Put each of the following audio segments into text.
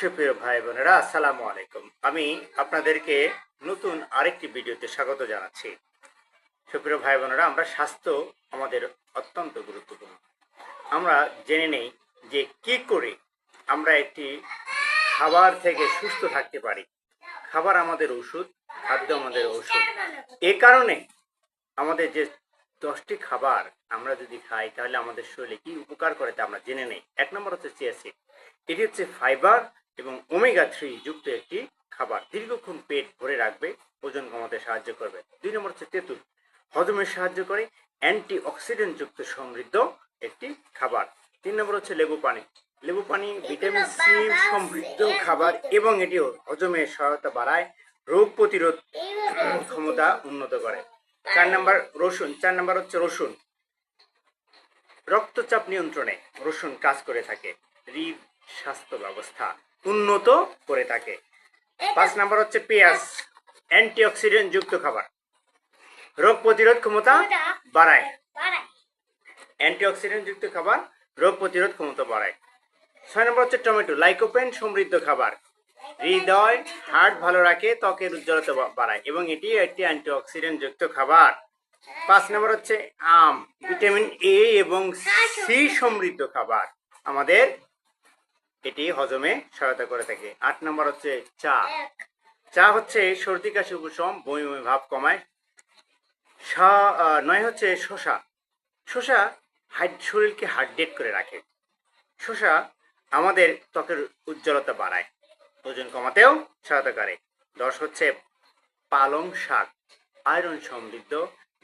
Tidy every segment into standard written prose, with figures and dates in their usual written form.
সুপ্রিয় ভাই বোনেরা, আসসালামু আলাইকুম। আমি আপনাদেরকে নতুন আরেকটি ভিডিওতে স্বাগত জানাচ্ছি। সুপ্রিয় ভাই বোনেরা, আমরা স্বাস্থ্য আমাদের অত্যন্ত গুরুত্বপূর্ণ। আমরা জেনে নেই যে কি করে আমরা একটি খাবার থেকে সুস্থ থাকতে পারি। খাবার আমাদের ওষুধ, খাদ্য আমাদের ওষুধ। এ কারণে আমাদের যে 10টি খাবার আমরা যদি খাই তাহলে আমাদের শরীরে কি উপকার করে তা আমরা জেনে নেই। 1 নম্বর হচ্ছে চিয়া সিড। এটি হচ্ছে ফাইবার এবং ওমেগা 3 যুক্ত একটি খাবার। দীর্ঘক্ষণ পেট ভরে রাখবে, ওজন কমাতে সাহায্য করবে। 2 নম্বর হচ্ছে তেঁতুল, হজমে সাহায্য করে, অ্যান্টি অক্সিডেন্ট যুক্ত সমৃদ্ধ একটি খাবার। 3 নম্বর হচ্ছে লেবু পানি। লেবু পানি ভিটামিন সি সমৃদ্ধ খাবার এবং এটি হজমের সহায়তা বাড়ায়, রোগ প্রতিরোধ ক্ষমতা উন্নত করে। 4 নম্বর রসুন। 4 নম্বর হচ্ছে রসুন। রক্তচাপ নিয়ন্ত্রণে রসুন কাজ করে থাকে, হৃদ স্বাস্থ্য ব্যবস্থা উন্নত করে থাকে। 5 নম্বর হচ্ছে পেঁয়াজ, অ্যান্টিঅক্সিডেন্ট যুক্ত খাবার, রোগ প্রতিরোধ ক্ষমতা বাড়ায়। অ্যান্টিঅক্সিডেন্ট যুক্ত খাবার রোগ প্রতিরোধ ক্ষমতা বাড়ায়। 6 নম্বর হচ্ছে টমেটো, লাইকোপেন সমৃদ্ধ খাবার, হৃদয় হার্ট ভালো রাখে, ত্বকের উজ্জ্বলতা বাড়ায় এবং এটি একটি অ্যান্টিঅক্সিডেন্ট যুক্ত খাবার। 5 নম্বর হচ্ছে আম, ভিটামিন এ এবং সি সমৃদ্ধ খাবার, আমাদের এটি হজমে সহায়তা করে থাকে। 8 নম্বর হচ্ছে চা। চা হচ্ছে সর্দি কাশি উপশম, বমি বমি ভাব কমায়। 9 হচ্ছে শসা। শসা শরীরকে হাইড্রেট করে রাখে। শসা আমাদের ত্বকের উজ্জ্বলতা বাড়ায়, ওজন কমাতেও সহায়তা করে। 10 হচ্ছে পালং শাক, আয়রন সমৃদ্ধ,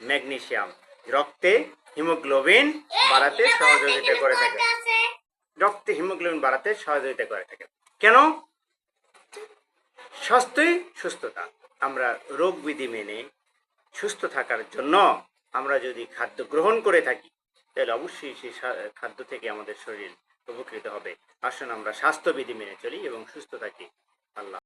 ম্যাগনেসিয়াম, রক্তে হিমোগ্লোবিন বাড়াতে সহযোগিতা করে থাকে। রক্তে হিমোগ্লোবিন বাড়াতে সহযোগিতা করে থাকে। কেন? স্বাস্থ্যই সুস্থতা। আমরা রোগ বিধি মেনে সুস্থ থাকার জন্য আমরা যদি খাদ্য গ্রহণ করে থাকি তাহলে অবশ্যই সেই খাদ্য থেকে আমাদের শরীর উপকৃত হবে। আসুন আমরা স্বাস্থ্যবিধি মেনে চলি এবং সুস্থ থাকি। আল্লাহ।